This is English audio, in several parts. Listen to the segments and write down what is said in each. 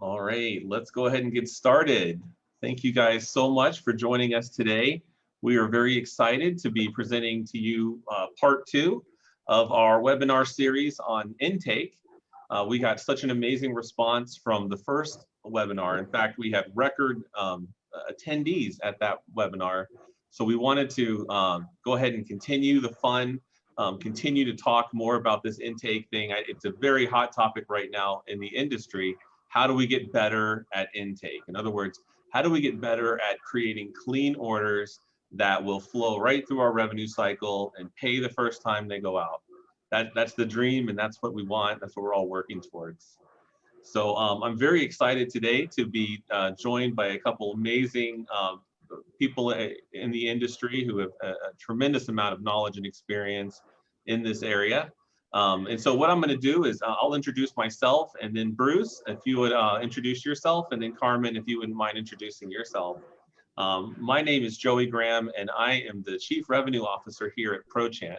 All right, let's go ahead and get started. Thank you guys so much for joining us today. We are very excited to be presenting to you part two of our webinar series on intake. We got such an amazing response from the first webinar. In fact, we had record attendees at that webinar. So we wanted to go ahead and continue the fun, continue to talk more about this intake thing. It's a very hot topic right now in the industry. How do we get better at intake? In other words, how do we get better at creating clean orders that will flow right through our revenue cycle and pay the first time they go out? That's the dream, and that's what we want. That's what we're all working towards. So I'm very excited today to be joined by a couple amazing people in the industry who have a tremendous amount of knowledge and experience in this area. And so what I'm going to do is I'll introduce myself, and then Bruce, if you would introduce yourself, and then Carmen, if you wouldn't mind introducing yourself. My name is Joey Graham, and I am the Chief Revenue Officer here at Prochant.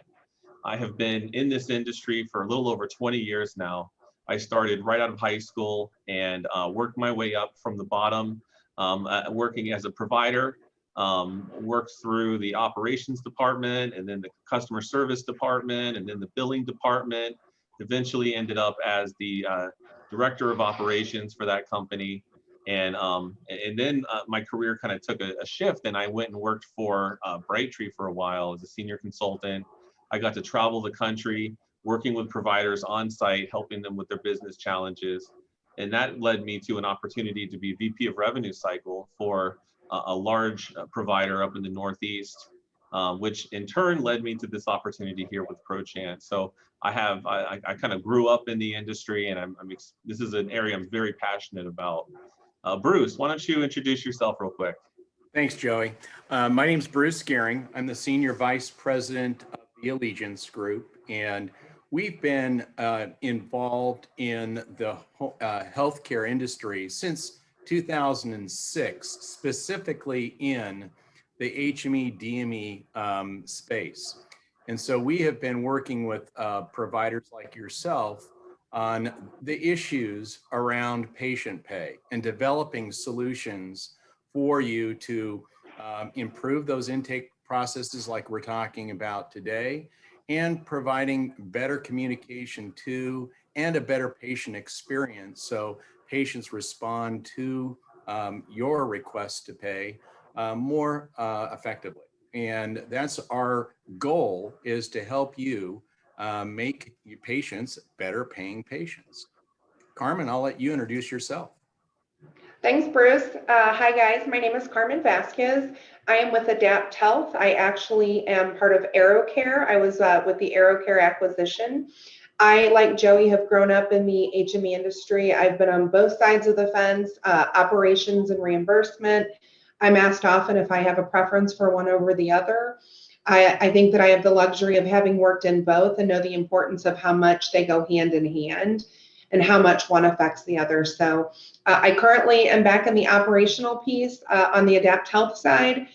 I have been in this industry for a little over 20 years now. I started right out of high school and worked my way up from the bottom, working as a provider, worked through the operations department, and then the customer service department, and then the billing department. Eventually ended up as the director of operations for that company. And then my career kind of took a shift, and I went and worked for Brightree for a while as a senior consultant. I got to travel the country, working with providers on site, helping them with their business challenges. And that led me to an opportunity to be VP of Revenue Cycle for a large provider up in the Northeast, which in turn led me to this opportunity here with Prochant. So I kind of grew up in the industry, and this is an area I'm very passionate about. Bruce, why don't you introduce yourself real quick? Thanks, Joey. My name's Bruce Gehring. I'm the Senior Vice President of the Allegiance Group, and we've been involved in the healthcare industry since 2006, specifically in the HME, DME space. And so we have been working with providers like yourself on the issues around patient pay and developing solutions for you to improve those intake processes like we're talking about today, and providing better communication to and a better patient experience so patients respond to your request to pay more effectively. And that's our goal, is to help you make your patients better paying patients. Carmen, I'll let you introduce yourself. Thanks, Bruce. Hi, guys. My name is Carmen Vasquez. I am with Adapt Health. I actually am part of AeroCare. I was with the AeroCare acquisition. I, like Joey, have grown up in the HME industry. I've been on both sides of the fence, operations and reimbursement. I'm asked often if I have a preference for one over the other. I think that I have the luxury of having worked in both and know the importance of how much they go hand in hand and how much one affects the other. So I currently am back in the operational piece on the Adapt Health side.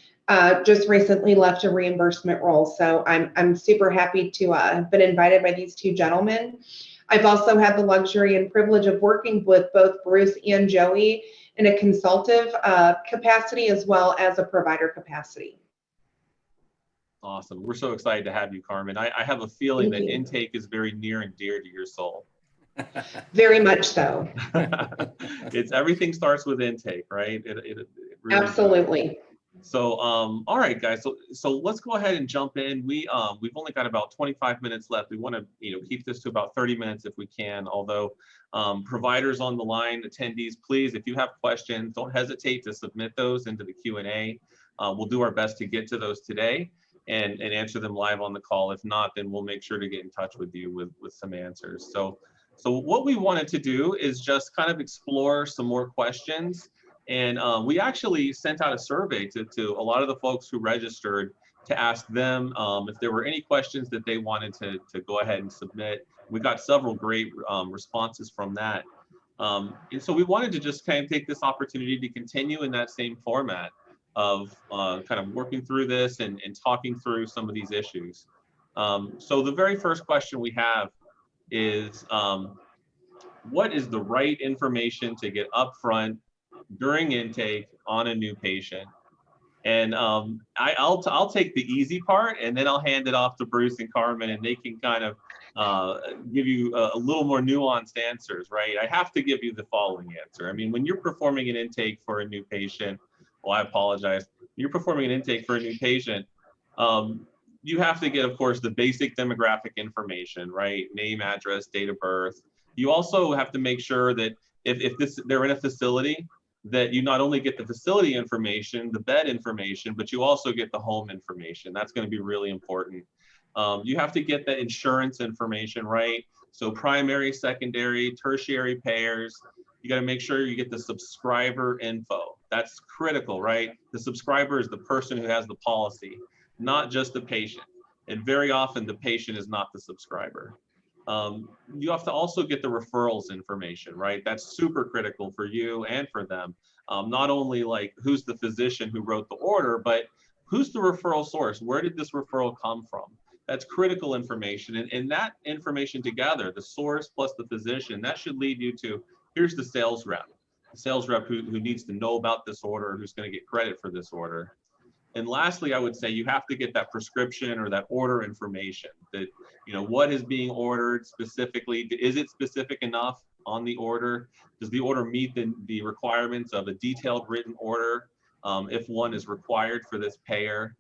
Just recently left a reimbursement role. So I'm super happy to have been invited by these two gentlemen. I've also had the luxury and privilege of working with both Bruce and Joey in a consultative capacity as well as a provider capacity. Awesome. We're so excited to have you, Carmen. I have a feeling that intake is very near and dear to your soul. Very much so. Everything starts with intake, right? It really absolutely does. So all right, guys, so let's go ahead and jump in. We've only got about 25 minutes left. We want to keep this to about 30 minutes if we can, although providers on the line, attendees, please, if you have questions, don't hesitate to submit those into the Q&A. We'll do our best to get to those today and answer them live on the call. If not, then we'll make sure to get in touch with you with some answers. So what we wanted to do is just kind of explore some more questions. And we actually sent out a survey to a lot of the folks who registered to ask them if there were any questions that they wanted to go ahead and submit. We got several great responses from that. And so we wanted to just kind of take this opportunity to continue in that same format of kind of working through this and talking through some of these issues. So the very first question we have is, what is the right information to get upfront during intake on a new patient. And I'll take the easy part, and then I'll hand it off to Bruce and Carmen, and they can kind of give you a little more nuanced answers, right? I have to give you the following answer. I mean, when you're performing an intake for a new patient, well, I apologize. You're performing an intake for a new patient. You have to get, of course, the basic demographic information, right? Name, address, date of birth. You also have to make sure that if they're in a facility, that you not only get the facility information, the bed information, but you also get the home information. That's going to be really important. You have to get the insurance information, right? So primary, secondary, tertiary payers. You got to make sure you get the subscriber info. That's critical, right? The subscriber is the person who has the policy, not just the patient. And very often the patient is not the subscriber. You have to also get the referrals information, right? That's super critical for you and for them. Not only like who's the physician who wrote the order, but who's the referral source? Where did this referral come from? That's critical information. And that information together, the source plus the physician, that should lead you to, here's the sales rep who needs to know about this order, who's going to get credit for this order. And lastly, I would say you have to get that prescription or that order information, that, you know, what is being ordered specifically. Is it specific enough on the order? Does the order meet the requirements of a detailed written order, if one is required for this payer?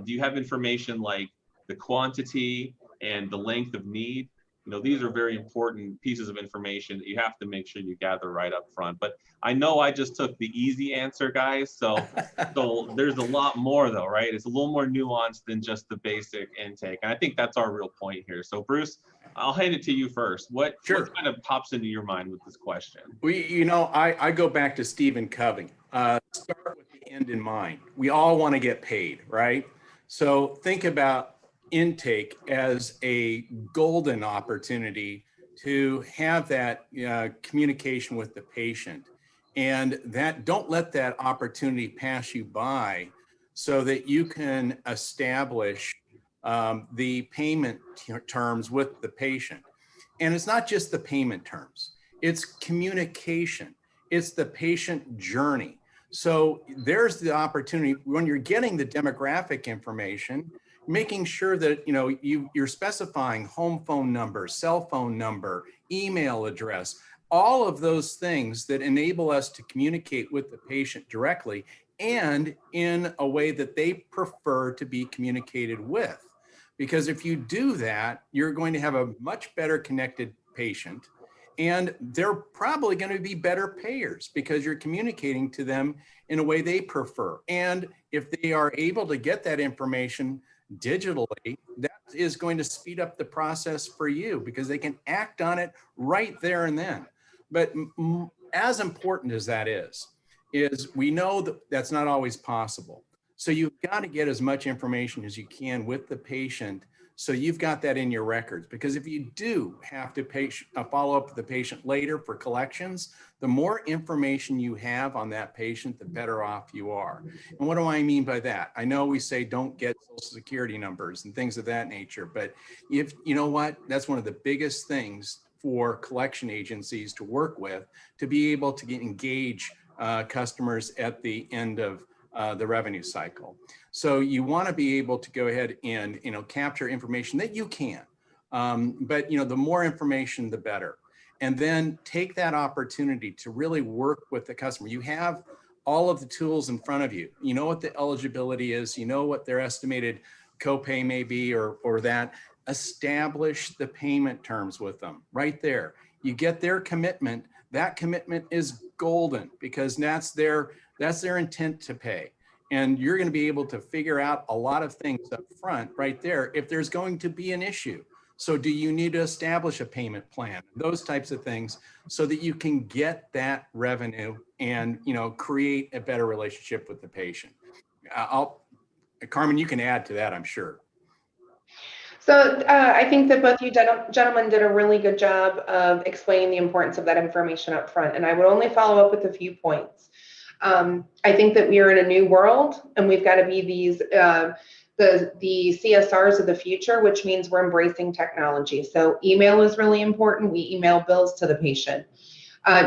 Do you have information like the quantity and the length of need? You know, these are very important pieces of information that you have to make sure you gather right up front. But I know I just took the easy answer, guys. So there's a lot more though, right? It's a little more nuanced than just the basic intake. And I think that's our real point here. So Bruce, I'll hand it to you first. What kind of pops into your mind with this question? I go back to Stephen Covey. Start with the end in mind. We all want to get paid, right? So think about intake as a golden opportunity to have that communication with the patient, and that don't let that opportunity pass you by, so that you can establish the payment terms with the patient. And it's not just the payment terms, it's communication, it's the patient journey. So there's the opportunity when you're getting the demographic information, making sure that you're specifying home phone number, cell phone number, email address, all of those things that enable us to communicate with the patient directly and in a way that they prefer to be communicated with. Because if you do that, you're going to have a much better connected patient, and they're probably going to be better payers because you're communicating to them in a way they prefer. And if they are able to get that information digitally, that is going to speed up the process for you because they can act on it right there and then. But as important as that is we know that that's not always possible. So you've got to get as much information as you can with the patient, so you've got that in your records. Because if you do have to follow up with the patient later for collections, the more information you have on that patient, the better off you are. And what do I mean by that? I know we say don't get social security numbers and things of that nature, but if you know what, that's one of the biggest things for collection agencies to work with, to be able to engage customers at the end of the revenue cycle. So you want to be able to go ahead and capture information that you can, but the more information, the better. And then take that opportunity to really work with the customer. You have all of the tools in front of you. You know what the eligibility is. You know what their estimated copay may be, or that. Establish the payment terms with them right there. You get their commitment. That commitment is golden because that's their intent to pay. And you're going to be able to figure out a lot of things up front right there if there's going to be an issue. So do you need to establish a payment plan? Those types of things, so that you can get that revenue and create a better relationship with the patient. Carmen, you can add to that, I'm sure. So I think that both you gentlemen did a really good job of explaining the importance of that information up front. And I would only follow up with a few points. I think that we are in a new world, and we've got to be these the CSRs of the future, which means we're embracing technology. So email is really important. We email bills to the patient.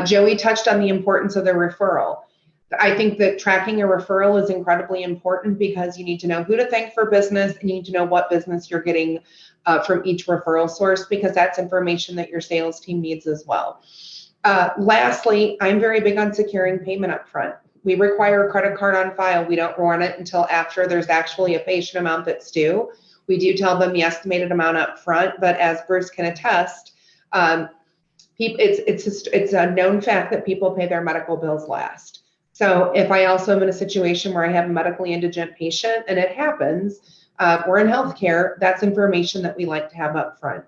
Joey touched on the importance of the referral. I think that tracking a referral is incredibly important because you need to know who to thank for business, and you need to know what business you're getting from each referral source, because that's information that your sales team needs as well. Lastly, I'm very big on securing payment up front. We require a credit card on file. We don't run it until after there's actually a patient amount that's due. We do tell them the estimated amount up front, but as Bruce can attest, it's a known fact that people pay their medical bills last. So if I also am in a situation where I have a medically indigent patient, and it happens, we're in healthcare, that's information that we like to have up front.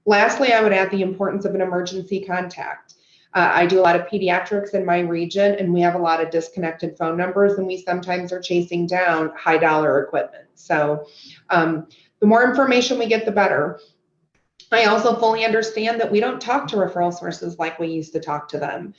Lastly, I would add the importance of an emergency contact. I do a lot of pediatrics in my region, and we have a lot of disconnected phone numbers, and we sometimes are chasing down high dollar equipment. So the more information we get, the better. I also fully understand that we don't talk to referral sources like we used to talk to them.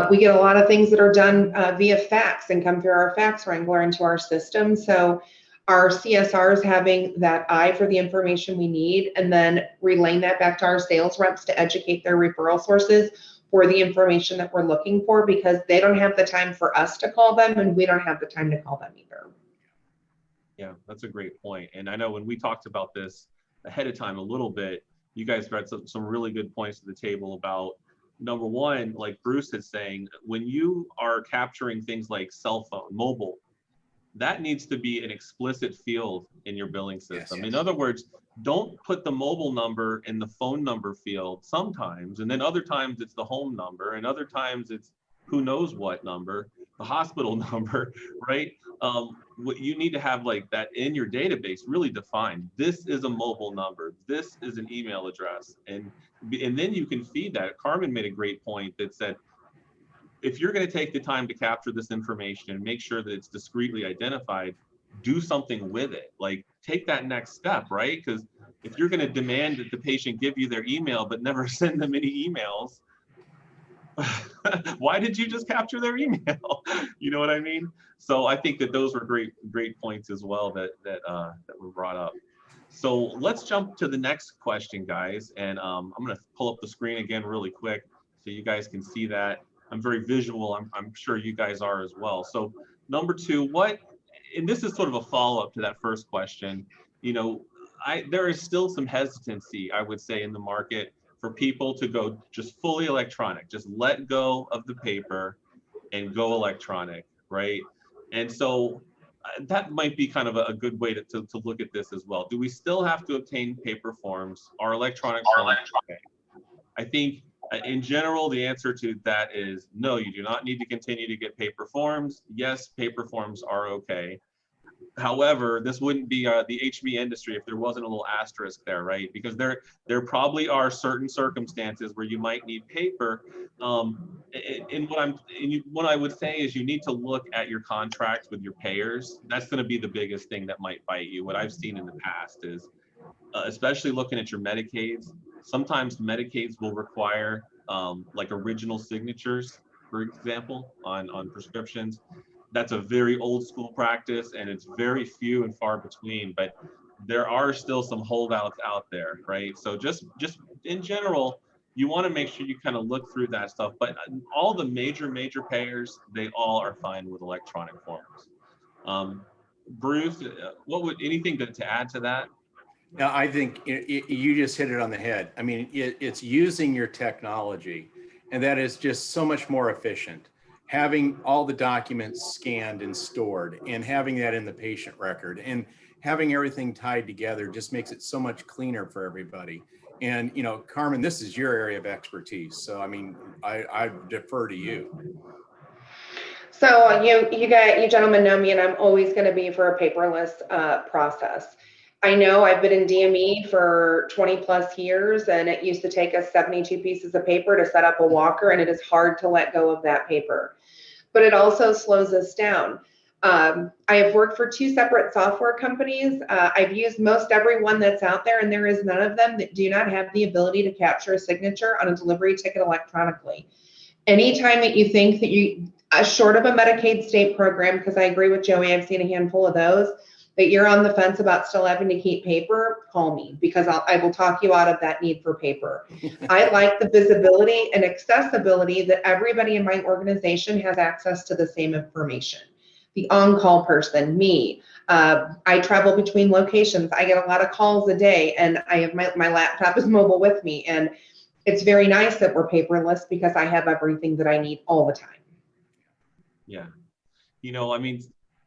We get a lot of things that are done via fax and come through our fax wrangler into our system. So our CSRs having that eye for the information we need, and then relaying that back to our sales reps to educate their referral sources for the information that we're looking for, because they don't have the time for us to call them, and we don't have the time to call them either. Yeah, that's a great point. And I know when we talked about this ahead of time a little bit, you guys brought some really good points to the table about, number one, like Bruce is saying, when you are capturing things like cell phone, mobile, that needs to be an explicit field in your billing system. Yes. In other words, don't put the mobile number in the phone number field sometimes, and then other times it's the home number, and other times it's who knows what number, the hospital number, right? What you need to have like that in your database really defined. This is a mobile number. This is an email address, and then you can feed that. Carmen made a great point that said, if you're going to take the time to capture this information and make sure that it's discreetly identified, do something with it. Like take that next step, right? Because if you're going to demand that the patient give you their email but never send them any emails, why did you just capture their email? You know what I mean? So I think that those were great points as well that were brought up. So let's jump to the next question, guys. And I'm going to pull up the screen again really quick so you guys can see that. I'm very visual. I'm sure you guys are as well. So number two, and this is sort of a follow-up to that first question. You know, there is still some hesitancy, I would say, in the market for people to go just fully electronic, just let go of the paper and go electronic, right? And so that might be kind of a good way to look at this as well. Do we still have to obtain paper forms? Are electronic forms okay? I think in general, the answer to that is no, you do not need to continue to get paper forms. Yes, paper forms are okay. However, this wouldn't be the HME industry if there wasn't a little asterisk there, right? Because there probably are certain circumstances where you might need paper. And what I would say is you need to look at your contracts with your payers. That's going to be the biggest thing that might bite you. What I've seen in the past is, especially looking at your Medicaids, sometimes Medicaids will require like original signatures, for example, on prescriptions. That's a very old school practice, and it's very few and far between, but there are still some holdouts out there, right? So just in general, you want to make sure you kind of look through that stuff, but all the major payers, they all are fine with electronic forms. Bruce, anything to add to that? Now, I think you just hit it on the head. I mean, it's using your technology, and that is just so much more efficient. Having all the documents scanned and stored, and having that in the patient record, and having everything tied together just makes it so much cleaner for everybody. And, you know, Carmen, this is your area of expertise. So, I mean, I defer to you. So you gentlemen know me, and I'm always going to be for a paperless process. I know I've been in DME for 20 plus years, and it used to take us 72 pieces of paper to set up a walker, and it is hard to let go of that paper. But it also slows us down. I have worked for 2 separate software companies. I've used most every one that's out there, and there is none of them that do not have the ability to capture a signature on a delivery ticket electronically. Anytime that you think that short of a Medicaid state program, because I agree with Joey, I've seen a handful of those, that you're on the fence about still having to keep paper, call me, because I will talk you out of that need for paper. I like the visibility and accessibility that everybody in my organization has access to the same information. The on-call person, me, I travel between locations. I get a lot of calls a day, and I have my laptop is mobile with me. And it's very nice that we're paperless because I have everything that I need all the time. Yeah. You know, I mean,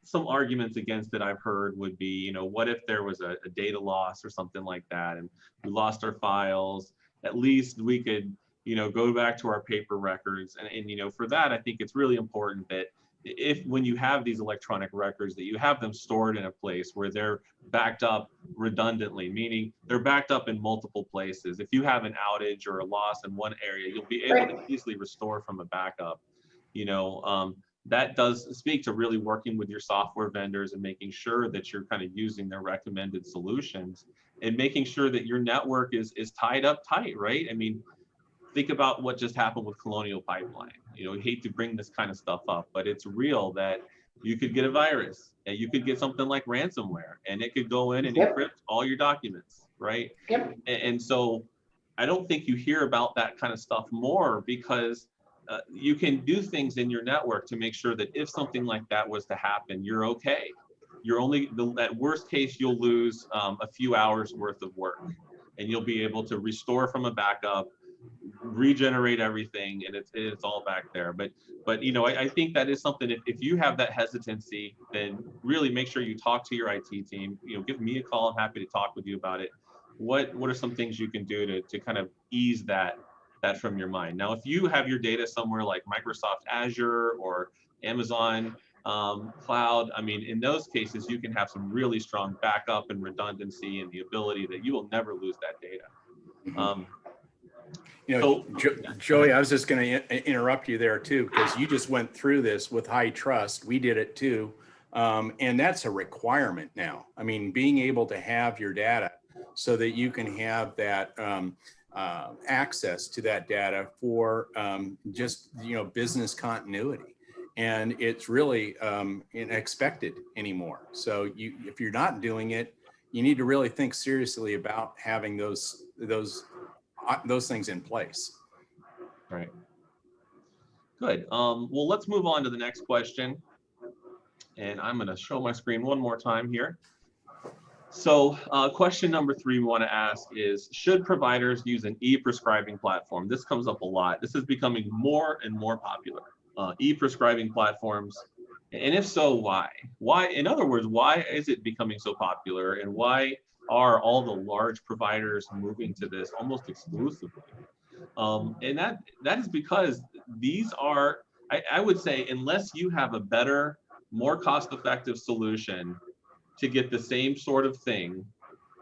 some arguments against it I've heard would be, you know, what if there was a data loss or something like that, and we lost our files? At least we could, you know, go back to our paper records. And you know, for that, I think it's really important that if when you have these electronic records, that you have them stored in a place where they're backed up redundantly, meaning they're backed up in multiple places. If you have an outage or a loss in one area, you'll be able to easily restore from a backup. You know, that does speak to really working with your software vendors and making sure that you're kind of using their recommended solutions and making sure that your network is tied up tight, right? I mean, think about what just happened with Colonial Pipeline. You know, we hate to bring this kind of stuff up, but it's real that you could get a virus and you could get something like ransomware, and it could go in and encrypt all your documents, right? And so I don't think you hear about that kind of stuff more, because you can do things in your network to make sure that if something like that was to happen, you're okay. You're only, at worst case, you'll lose a few hours worth of work, and you'll be able to restore from a backup, regenerate everything, and it's all back there. But you know, I think that is something, if you have that hesitancy, then really make sure you talk to your IT team. You know, give me a call. I'm happy to talk with you about it. What are some things you can do to kind of ease that from your mind? Now, if you have your data somewhere like Microsoft Azure or Amazon cloud, I mean, in those cases, you can have some really strong backup and redundancy and the ability that you will never lose that data. You know, Joey, I was just going to interrupt you there too, because you just went through this with high trust. We did it too. And that's a requirement now. I mean, being able to have your data so that you can have that access to that data for just, you know, business continuity. And it's really expected anymore. So if you're not doing it, you need to really think seriously about having those things in place. Right. Good. Well, let's move on to the next question. And I'm going to show my screen one more time here. So question number 3 we want to ask is, should providers use an e-prescribing platform? This comes up a lot. This is becoming more and more popular, e-prescribing platforms. And if so, why? Why? In other words, why is it becoming so popular, and why are all the large providers moving to this almost exclusively? And that is because these are, I would say, unless you have a better, more cost-effective solution to get the same sort of thing,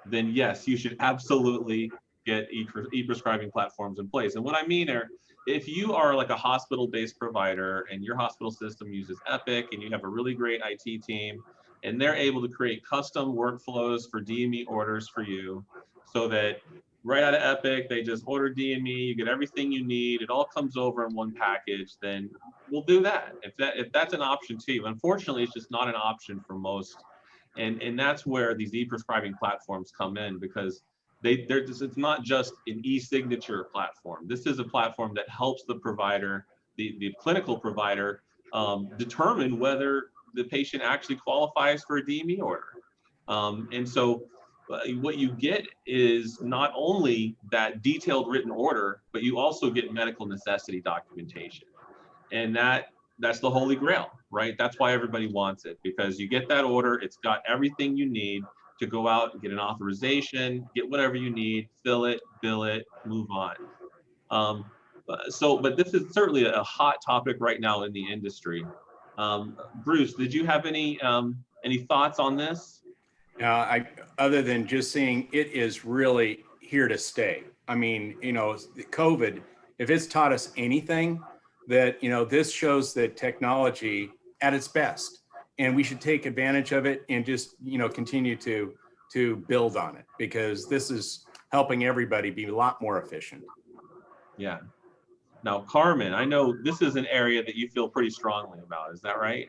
then yes, you should absolutely get e-prescribing platforms in place. And what I mean are, if you are like a hospital-based provider and your hospital system uses Epic and you have a really great IT team and they're able to create custom workflows for DME orders for you, so that right out of Epic, they just order DME, you get everything you need, it all comes over in one package, then we'll do that. If that's an option to you. Unfortunately, it's just not an option for most. And that's where these e-prescribing platforms come in, because it's not just an e-signature platform. This is a platform that helps the provider, the clinical provider, determine whether the patient actually qualifies for a DME order. And so what you get is not only that detailed written order, but you also get medical necessity documentation. And that's the holy grail, right? That's why everybody wants it, because you get that order, it's got everything you need to go out and get an authorization, get whatever you need, fill it, bill it, move on. But this is certainly a hot topic right now in the industry. Bruce, did you have any thoughts on this? Other than just saying it is really here to stay. I mean, you know, COVID, if it's taught us anything, that, you know, this shows that technology at its best, and we should take advantage of it and just, you know, continue to build on it, because this is helping everybody be a lot more efficient. Yeah. Now, Carmen, I know this is an area that you feel pretty strongly about. Is that right?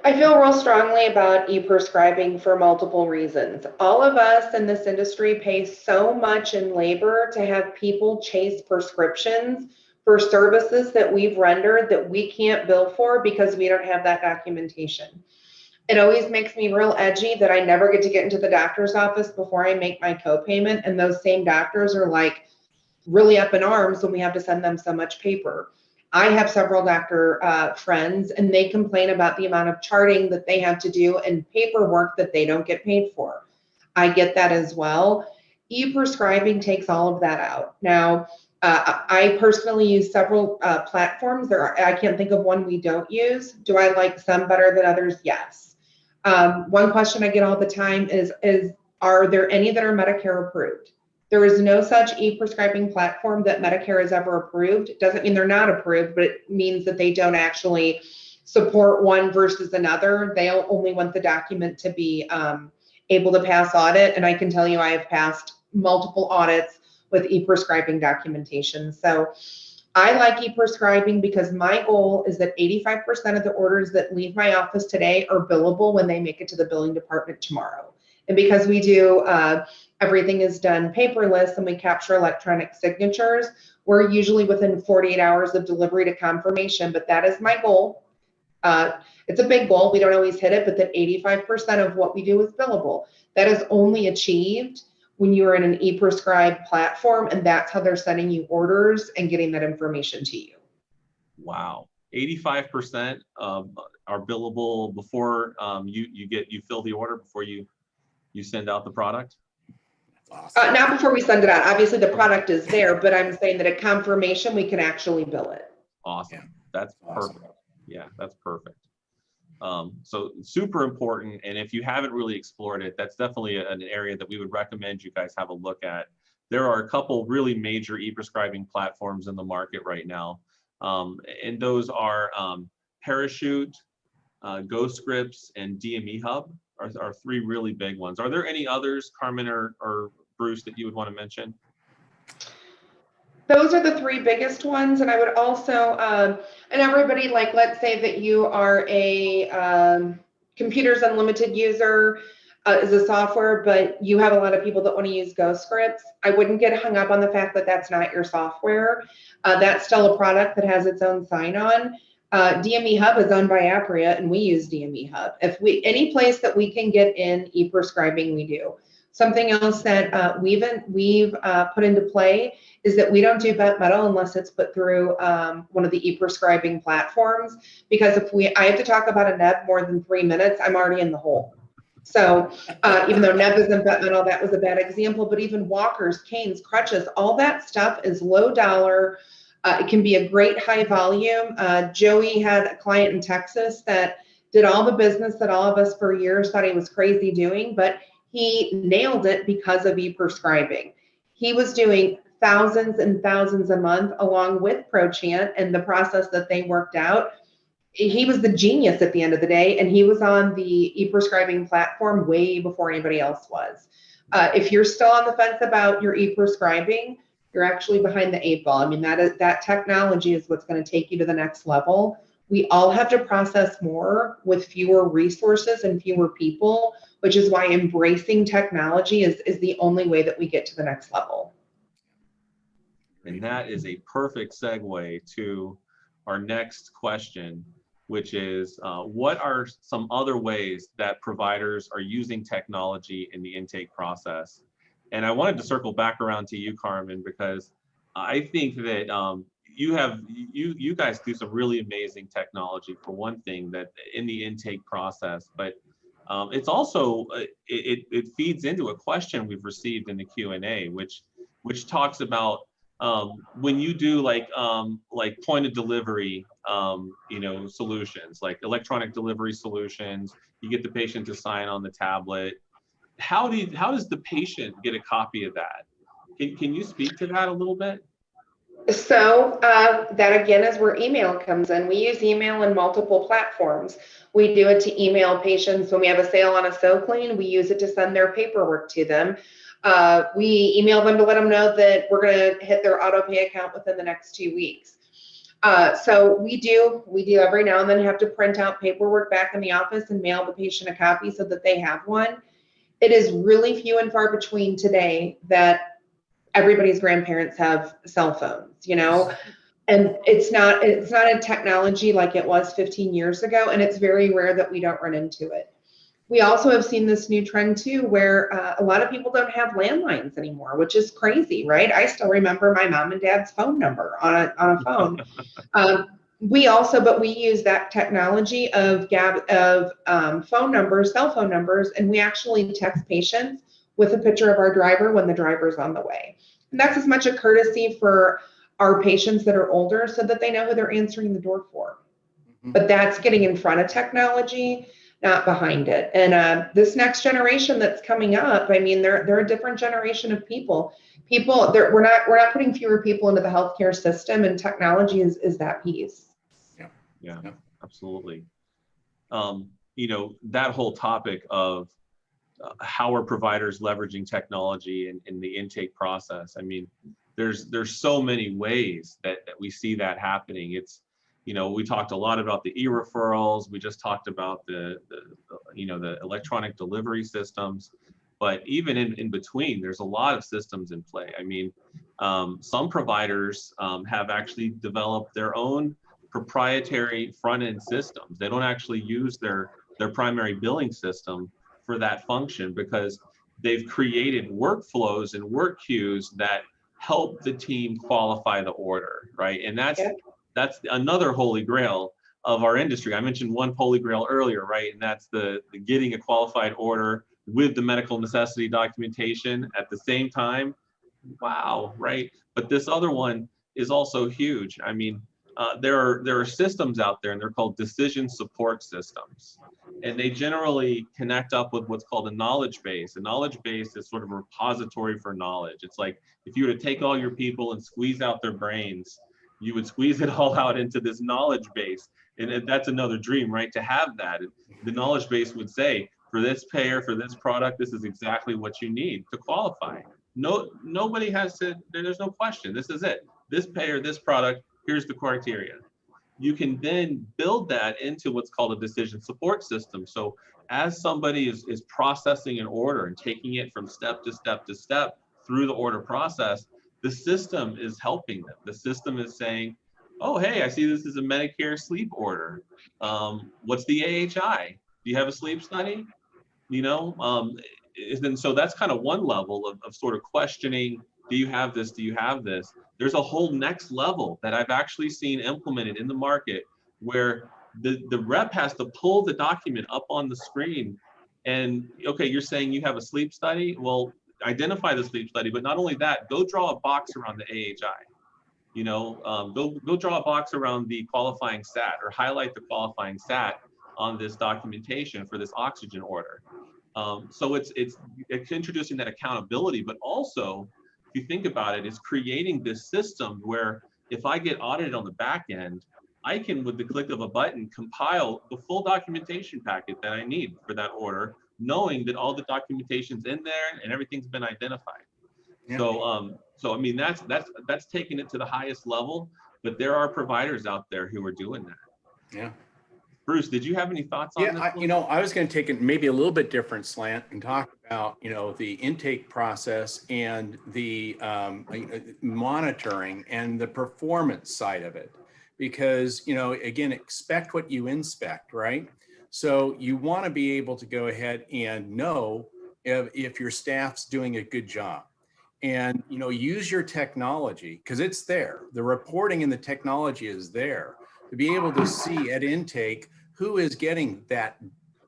I feel real strongly about e-prescribing for multiple reasons. All of us in this industry pay so much in labor to have people chase prescriptions for services that we've rendered that we can't bill for because we don't have that documentation. It always makes me real edgy that I never get to get into the doctor's office before I make my copayment, and those same doctors are like really up in arms when we have to send them so much paper. I have several doctor friends, and they complain about the amount of charting that they have to do and paperwork that they don't get paid for. I get that as well. E-prescribing takes all of that out. Now, I personally use several platforms. I can't think of one we don't use. Do I like some better than others? Yes. One question I get all the time is, are there any that are Medicare approved? There is no such e-prescribing platform that Medicare has ever approved. It doesn't mean they're not approved, but it means that they don't actually support one versus another. They only want the document to be able to pass audit. And I can tell you I have passed multiple audits with e-prescribing documentation. So I like e-prescribing because my goal is that 85% of the orders that leave my office today are billable when they make it to the billing department tomorrow. And because we do, everything is done paperless and we capture electronic signatures, we're usually within 48 hours of delivery to confirmation, but that is my goal. It's a big goal. We don't always hit it, but that 85% of what we do is billable. That is only achieved when you're in an e-prescribed platform, and that's how they're sending you orders and getting that information to you. Wow. 85% are billable before you fill the order, before you send out the product? Awesome. Not before we send it out. Obviously, the product is there, but I'm saying that at confirmation, we can actually bill it. Awesome. Yeah. That's Awesome. perfect. Yeah, that's perfect. So super important. And if you haven't really explored it, that's definitely an area that we would recommend you guys have a look at. There are a couple really major e-prescribing platforms in the market right now. And those are Parachute, GoScripts, and DME Hub are three really big ones. Are there any others, Carmen or Bruce, that you would want to mention? Those are the three biggest ones. And I would also, and everybody, like, let's say that you are a Computers Unlimited user as a software, but you have a lot of people that want to use GoScripts. I wouldn't get hung up on the fact that that's not your software. That's still a product that has its own sign-on. DME Hub is owned by Apria, and we use DME Hub. Any place that we can get in e-prescribing, we do. Something else that we've put into play is that we don't do bent metal unless it's put through one of the e-prescribing platforms, because I have to talk about a neb more than 3 minutes, I'm already in the hole. So even though neb isn't bent metal, that was a bad example, but even walkers, canes, crutches, all that stuff is low dollar. It can be a great high volume. Joey had a client in Texas that did all the business that all of us for years thought he was crazy doing, but he nailed it because of e-prescribing. He was doing thousands and thousands a month along with Prochant and the process that they worked out. He was the genius at the end of the day, and he was on the e-prescribing platform way before anybody else was. If you're still on the fence about your e-prescribing, you're actually behind the 8 ball. I mean, that technology is what's going to take you to the next level. We all have to process more with fewer resources and fewer people, which is why embracing technology is the only way that we get to the next level. And that is a perfect segue to our next question, which is what are some other ways that providers are using technology in the intake process? And I wanted to circle back around to you, Carmen, because I think that you guys do some really amazing technology, for one thing, that in the intake process, but it's also it feeds into a question we've received in the Q&A, which talks about when you do like point of delivery solutions, like electronic delivery solutions, you get the patient to sign on the tablet. How does the patient get a copy of that? Can you speak to that a little bit? So that again is where email comes in. We use email in multiple platforms. We do it to email patients when we have a sale on a SoClean. We use it to send their paperwork to them. We email them to let them know that we're going to hit their auto pay account within the next 2 weeks. So we do every now and then have to print out paperwork back in the office and mail the patient a copy so that they have one. It is really few and far between today that everybody's grandparents have cell phones, and it's not a technology like it was 15 years ago, and it's very rare that we don't run into it. We also have seen this new trend too, where a lot of people don't have landlines anymore, which is crazy, right? I still remember my mom and dad's phone number on a phone. But we use that technology of phone numbers, cell phone numbers, and we actually text patients with a picture of our driver when the driver's on the way. And that's as much a courtesy for our patients that are older so that they know who they're answering the door for. But that's getting in front of technology, not behind it. And this next generation that's coming up, I mean, they're a different generation of people. We're not putting fewer people into the healthcare system, and technology is that piece. Yeah, absolutely. That whole topic of how are providers leveraging technology in the intake process. I mean, there's so many ways that we see that happening. It's, we talked a lot about the e-referrals. We just talked about the electronic delivery systems, but even in between, there's a lot of systems in play. I mean, some providers have actually developed their own proprietary front-end systems. They don't actually use their primary billing system for that function because they've created workflows and work queues that help the team qualify the order, right? And that's another holy grail of our industry. I mentioned one holy grail earlier, right? And that's the getting a qualified order with the medical necessity documentation at the same time. Wow, right? But this other one is also huge. I mean, there are systems out there, and they're called decision support systems. And they generally connect up with what's called a knowledge base. A knowledge base is sort of a repository for knowledge. It's like if you were to take all your people and squeeze out their brains, you would squeeze it all out into this knowledge base. And that's another dream, right? To have that. The knowledge base would say, for this payer, for this product, this is exactly what you need to qualify. Nobody has to, there's no question. This is it. This payer, this product, here's the criteria. You can then build that into what's called a decision support system. So as somebody is processing an order and taking it from step to step to step through the order process, the system is helping them. The system is saying, oh, hey, I see this is a Medicare sleep order. What's the AHI? Do you have a sleep study? And so that's kind of one level of sort of questioning, do you have this? Do you have this? There's a whole next level that I've actually seen implemented in the market where the rep has to pull the document up on the screen and, okay, you're saying you have a sleep study? Well, identify the sleep study, but not only that, go draw a box around the AHI. Go draw a box around the qualifying SAT or highlight the qualifying SAT on this documentation for this oxygen order. So it's introducing that accountability, but also, if you think about it, it's creating this system where if I get audited on the back end, I can, with the click of a button, compile the full documentation packet that I need for that order, knowing that all the documentation's in there and everything's been identified. Yeah. So I mean, that's taking it to the highest level, but there are providers out there who are doing that. Yeah. Bruce, did you have any thoughts on this? I was going to take it maybe a little bit different slant and talk about, the intake process and the monitoring and the performance side of it. Because, again, expect what you inspect, right? So you want to be able to go ahead and know if your staff's doing a good job. And, use your technology because it's there. The reporting and the technology is there to be able to see at intake who is getting that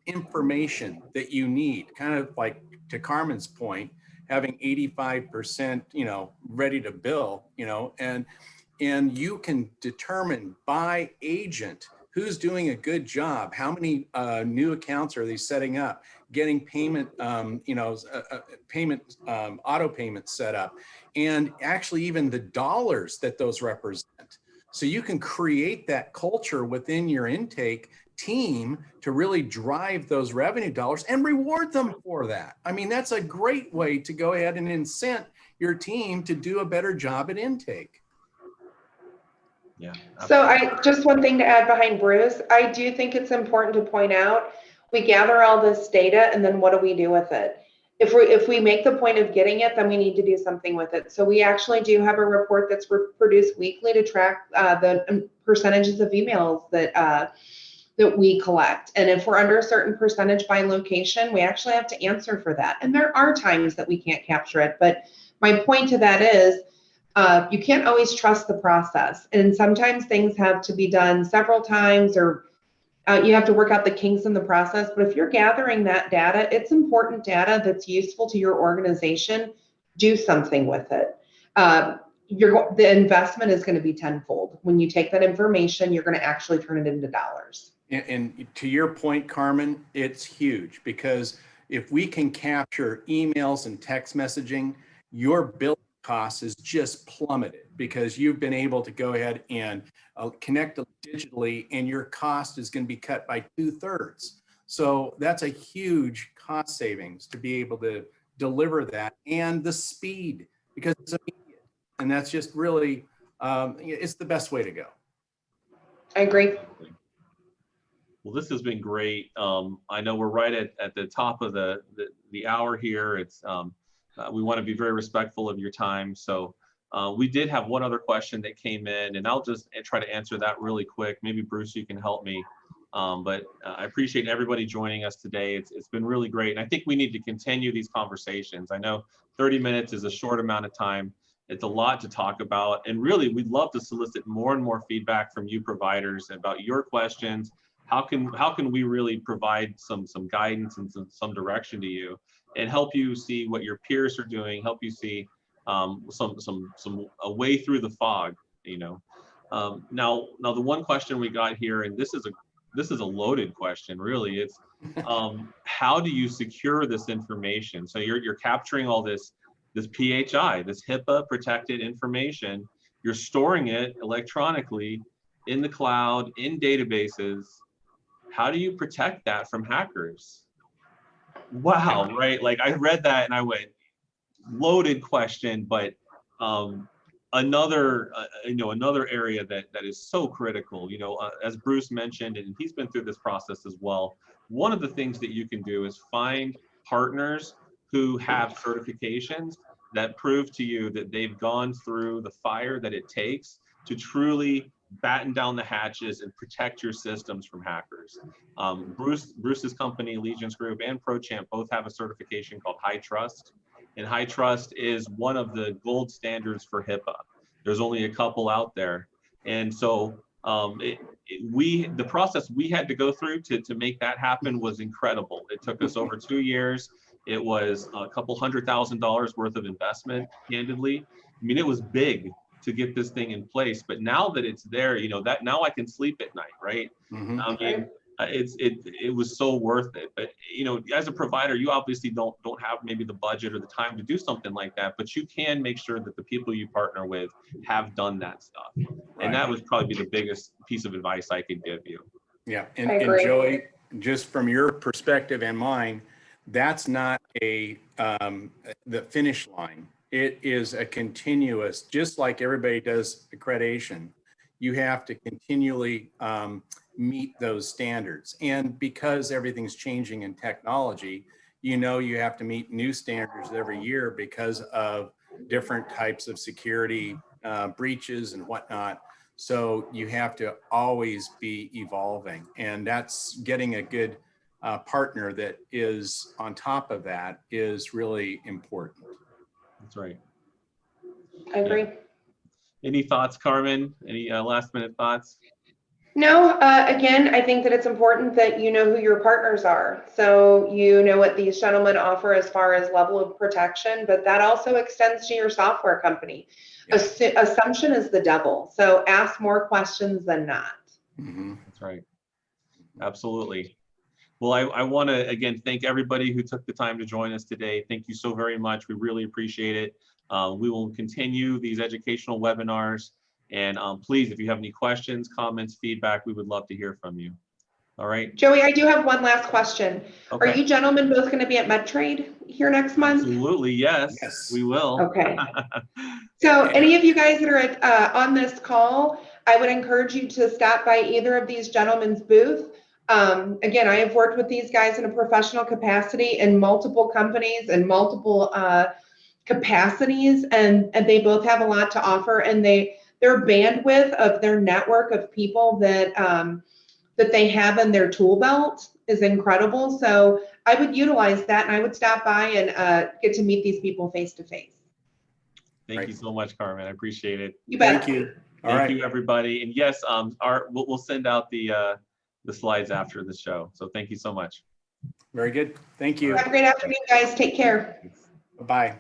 information that you need, kind of like to Carmen's point, having 85%, ready to bill, and you can determine by agent who's doing a good job, how many new accounts are they setting up, getting payment, auto payments set up, and actually even the dollars that those represent. So you can create that culture within your intake team to really drive those revenue dollars and reward them for that. I mean, that's a great way to go ahead and incent your team to do a better job at intake. Yeah. So just one thing to add behind Bruce, I do think it's important to point out, we gather all this data and then what do we do with it? If we make the point of getting it, then we need to do something with it. So we actually do have a report that's produced weekly to track the percentages of emails that we collect. And if we're under a certain percentage by location, we actually have to answer for that. And there are times that we can't capture it. But my point to that is, you can't always trust the process. And sometimes things have to be done several times, or you have to work out the kinks in the process. But if you're gathering that data, it's important data that's useful to your organization. Do something with it. The investment is going to be tenfold. When you take that information, you're going to actually turn it into dollars. And to your point, Carmen, it's huge, because if we can capture emails and text messaging, your bill cost is just plummeted because you've been able to go ahead and connect digitally, and your cost is going to be cut by 2/3. So that's a huge cost savings to be able to deliver that, and the speed, because it's immediate. And that's just really, it's the best way to go. I agree. Well, this has been great. I know we're right at the top of the hour here. It's we want to be very respectful of your time. So we did have one other question that came in, and I'll just try to answer that really quick. Maybe Bruce, you can help me. But I appreciate everybody joining us today. It's been really great. And I think we need to continue these conversations. I know 30 minutes is a short amount of time. It's a lot to talk about. And really, we'd love to solicit more and more feedback from you providers about your questions. How can we really provide some guidance and some direction to you, and help you see what your peers are doing, help you see a way through the fog, you know. Now the one question we got here, and this is a loaded question, really. It's how do you secure this information? So you're capturing all this PHI, this HIPAA protected information. You're storing it electronically in the cloud, in databases. How do you protect that from hackers? Wow, right? Like, I read that and I went, loaded question, but another area that is so critical, as Bruce mentioned, and he's been through this process as well. One of the things that you can do is find partners who have certifications that prove to you that they've gone through the fire that it takes to truly batten down the hatches and protect your systems from hackers. Bruce's company, Allegiance Group, and Prochant both have a certification called High Trust. And High Trust is one of the gold standards for HIPAA. There's only a couple out there. And so the process we had to go through to make that happen was incredible. It took us over 2 years. It was a couple $100,000 worth of investment, candidly. I mean, it was big to get this thing in place, but now that it's there, that now I can sleep at night, right? Mm-hmm. I mean, it was so worth it. But as a provider, you obviously don't have maybe the budget or the time to do something like that, but you can make sure that the people you partner with have done that stuff. Right. And that would probably be the biggest piece of advice I could give you. Yeah, and Joey, just from your perspective and mine, that's not the finish line. It is a continuous, just like everybody does accreditation. You have to continually meet those standards. And because everything's changing in technology, you have to meet new standards every year because of different types of security breaches and whatnot. So you have to always be evolving. And that's getting a good partner that is on top of that is really important. That's right. I agree. Yeah. Any thoughts, Carmen? Any last minute thoughts? No, again, I think that it's important that you know who your partners are. So you know what these gentlemen offer as far as level of protection, but that also extends to your software company. Yeah. Assumption is the devil. So ask more questions than not. Mm-hmm. That's right. Absolutely. Well, I want to, again, thank everybody who took the time to join us today. Thank you so very much. We really appreciate it. We will continue these educational webinars. And please, if you have any questions, comments, feedback, we would love to hear from you. All right. Joey, I do have one last question. Okay. Are you gentlemen both going to be at MedTrade here next month? Absolutely, yes. We will. Okay. So any of you guys that are on this call, I would encourage you to stop by either of these gentlemen's booth. Again, I have worked with these guys in a professional capacity in multiple companies and multiple capacities, and they both have a lot to offer, and their bandwidth of their network of people that that they have in their tool belt is incredible. So I would utilize that, and I would stop by and get to meet these people face to face. Thank you so much, Carmen. I appreciate it. You bet. Thank you. All Thank right. you, everybody. And yes, we'll send out the slides after the show. So thank you so much. Very good. Thank you. Have a great afternoon, guys. Take care. Bye.